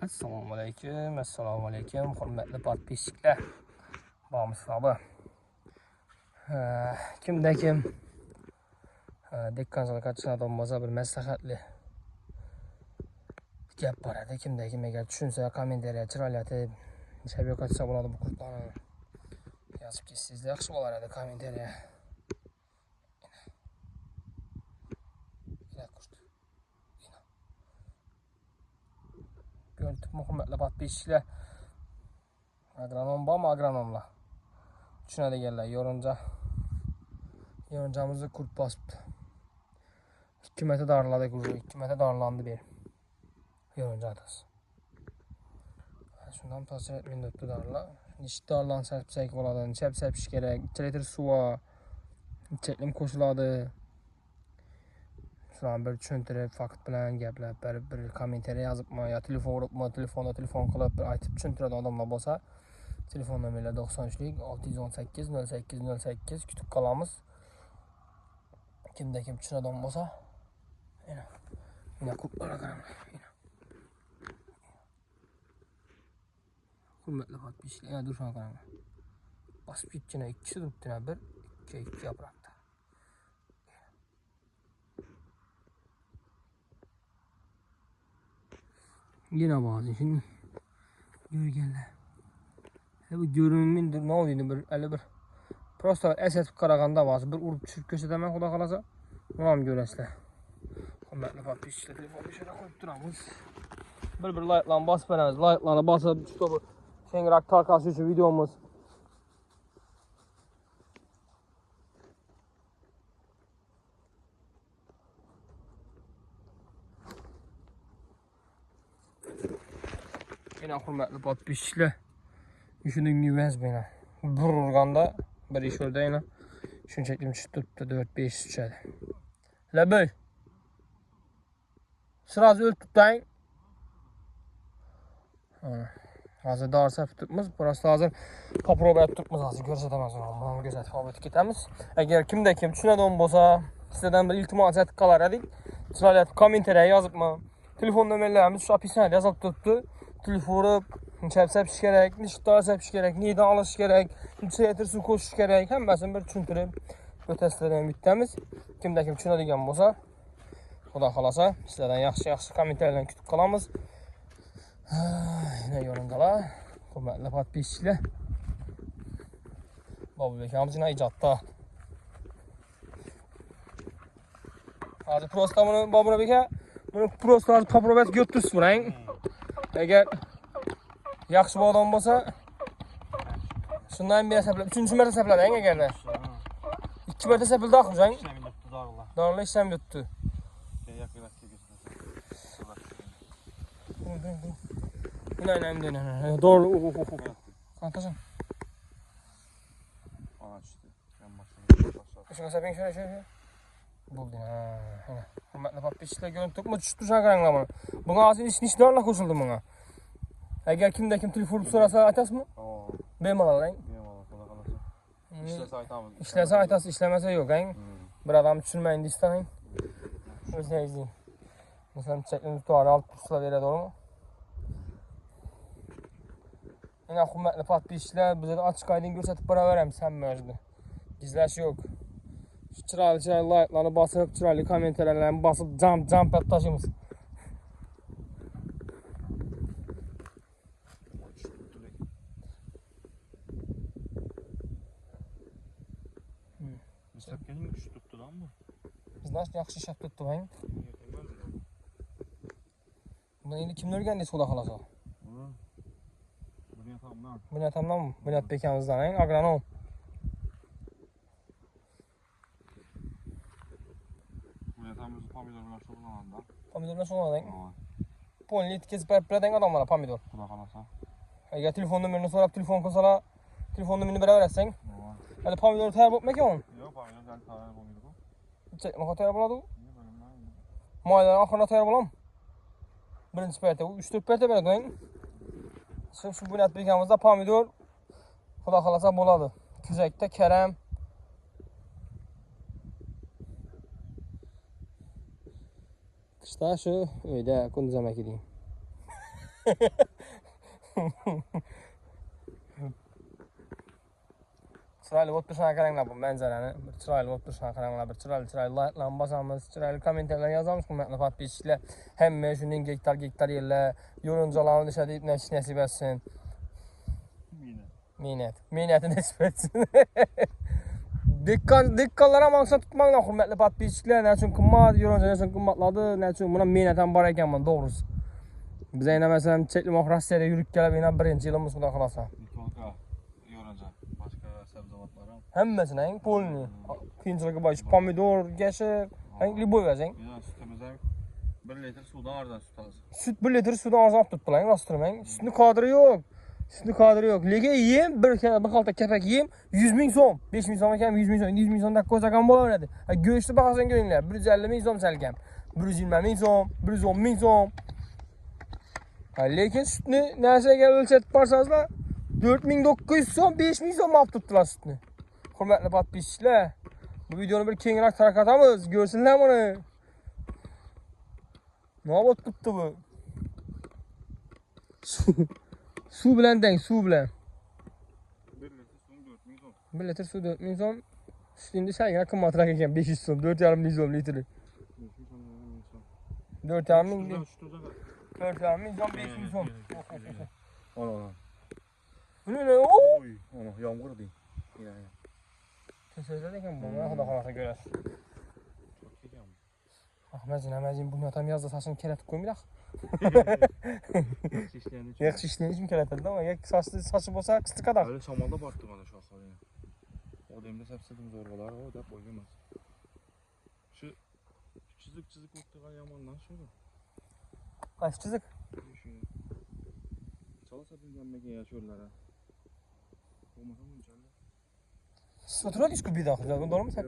Assalomu alaykum, hurmatli podpisчиклар. Bormiz abi. Kimda kim dekkan qatnashadigan bo'lsa bir maslahatli gap bor edi. Kimda kim agar tushunsa, kommentariya chiroyli etib shabiy qatsa bo'ladi bu kurtlarni. Yozib ketsangizlar yaxshi bo'lar edi kommentariya. Görüntü hurmatli podpisчиклар. Agronom bormi agronomlar? Tushunadiganlar yo'rinjamizni kurt bosibdi. 2 metr doriladik уже, 2 metr dorilandı bir. Yo'rinja atasi. Shundan tasir etmayapti dorilar. Nechta dorilarni sarfsak bo'ladi, necha sarfish kerak, 2 litr suv, cheklim qo'shiladi. Shularni bir tushuntirib, fakt bilan gaplab, bir kommentariya yozibmi, yo telefon uribmi, telefon qilib bir aytib tushuntiradigan odamlar bo'lsa, telefon nomerlar 93 618 08 08 kutib qolamiz. Kimda kim tushunadigan bo'lsa, yana ko'plar qarang. Hurmatli podpisчиклар, yana dushman qarang. Bosib ketgina 2 turibdi, bir 2 yaproqda. Yine bazı şimdi görgenler. Bu görünümün ne oluyor bir 51. Prosta eset karaganda bazı bir urup düşüp köşede kuda kalasa ulan göresler. Hürmetli podpisчиклар, telefonu şöyle koyup duramız. Bir like'lan basıp veremiz. Like'larına basıp stopu şengrak tarkası için videomuz. Yine hürmetli podpisчиклар. Düşündüğüm gibi bana. Bir urganda bir iş orada yine. Şunu çektim tuttu 4-5 sıçradı. Lebey. Sırası öl tutayım. Hazır darsa tutmaz. Burası hazır paprobaya tutmaz hazır. Görsetemez onu. Bunu gözetip fabrikte gitmemiz. Eğer kimde kim düşüneden olsa sizden bir iltimas et kalar edik. Sırayla komentarya yazıp mı? Telefon numarlarımız şu apishanede yazıp tuttu. Telefonu çepsep gerek, niştar sepş gerek, neyden alış gerek, neçə su koşuş gerek, həməsini bir düşündürüb ötəslərdən bitdəmiz. Kimdə kim düşünədigən olsa, xuda xalasa, sizlərdən yaxşı kommentarlarla kütüb qalamız. Yine yorumdalar, hürmetli podpisчиклар. Babu Bekamız yine icatda. Hazır prosta bunu Babu Beka, bunu prosta hazır paprobet götürsün burayın. Eğer yaxşı bir adam olsa, şundan bir hesaplayın. 3. mərtə hesaplayın eğer de. 2 mərtə hesaplayın daha kuzayın. Darla işlem yuttu. İnan. Doğru. Kantaşın. Şuna sapayım şöyle. Buldun ha. Hürmetli podpisчиклар görüntü mü düştü sen karangla bunu. Buna asıl iş darla koşuldu buna. Eğer kimde kim telefon sorarsa aças mı? Bemalal lan. İşlese aytas, işlemese yok lan. Bir adam düşürmeyin de isteyin. Öyle izleyin. Mesela çektiğimiz tutarı alt pusula verir doğru mu? Yine hürmetli podpisчиклар bize de açık aydın gösterip para verem sen mecbur. Gizleş yok. Çıralı like'larını basıp, çıralı komentarlarını basıp jump et taşımız. Sepkenin mi güç tuttu lan bu? Biz nasıl yaxşı şap tuttu bayım? Bundan yine kimler geldi sola kalasa? Bunu yatalım lan. Bu ne tamam mı? Bu ne bekamızdan ayın agronom. Bu yatağımızı pomidorlar şoğlananda. Pomidor nasıl olan ayın? Polini kesip yapıladan adamlara pomidor. Kuda kalasa. Eğer telefon numarını sorup telefon kılsala telefon numarını beraber etsen. Hadi pomidor tayar yapmak yok mu? Yok pomidor gel tayar pomidor. Çekme tayar buladı. İyi bölümden. Maydan ahırına tayar bulam. Birinci perte, 3-4 perte verdi ayın. Şu bu net bekamızda pomidor kuda kalasa buladı. Küzekte kerem. İşte şu öyle kunduz emek edeyim. Chiroyli bo'lib turishini qaranglar bu manzarani. Bir chiroyli bo'lib turishini qaranglar. Bir chiroyli like'larni bosamiz, chiroyli kommentarlar yozamiz. Hurmatli podpischilar, hamma shuningdek gektar yerlar yo'rinjolarni ishadi deb nasib etsin. Minnatini nasib etsin. Dekkanlar ham maqsad tutmanglar hurmatli podpischilar. Nechun qimmat yo'rinjolar, nechun qimmatladi, nechun buna minnat ham bor ekan men to'g'risi. Biz aynan masalan cheklimoq Rossiyada yurib kelib, yana birinchi yilimiz xudo xolasa. Hammasini ang polni. Qiyinchilikka boy pomidor, gashi, ang liboy vazing. Sütümüzden 1 litr sudan arzon süt alırız. Süt 1 litr sudan arzon olib turibdilar, rostdirmang. Sütni qadri yo'q. Sütni qadri yo'q. Lekin yem bir xalta kapak yem 100 ming so'm, 5 ming so'm ekan, 100 ming so'm, 100 ming so'mdan ko'rsagan bo'laveradi. Go'shtni bahosini ko'ringlar, 150 ming so'm salkam. 120 ming so'm, 110 ming so'm. Lekin sütni narsaga o'lchatib qo'rsangizlar 4900 so'm, 5000 so'm olib turibdilar sütni. Hurmatli podpischilar, bu videoni bir kengroq tarqatamiz, ko'rsinlar buni. Nima bo'lib turibdi bu? Suv bilan teng, suv bilan. 1 litr suv 4000 so'm. Sütni salgina qimmatroq ekan, 500 so'm, 4,5 ming so'm litri. 4,5 ming. 4,5 ming so'm, 5 ming so'm. Ana. Bu ne? Oy, ana yağmur değil. Yani. Teşekkür ederim bu. Xudo xolasa ko'rasiz. Çok iyi yağmur. Amazin bunu tam yazda saçını keratib qo'ymaylik. Yaxshi ishlayni uchun keratadi, ama yak saçı bo'lsa qisqada. Öyle şamalda battı bana şu aslanı. O demde sepsedim zorbalar o da koymaz. Şu çizik ottuğan yamandan şöyle. Qaysi chiziq? Çalasa bilmemeke yaşıyorlar ha. Olmasa mı inşallah? Sotura disku bir daha. Doğru mu sen?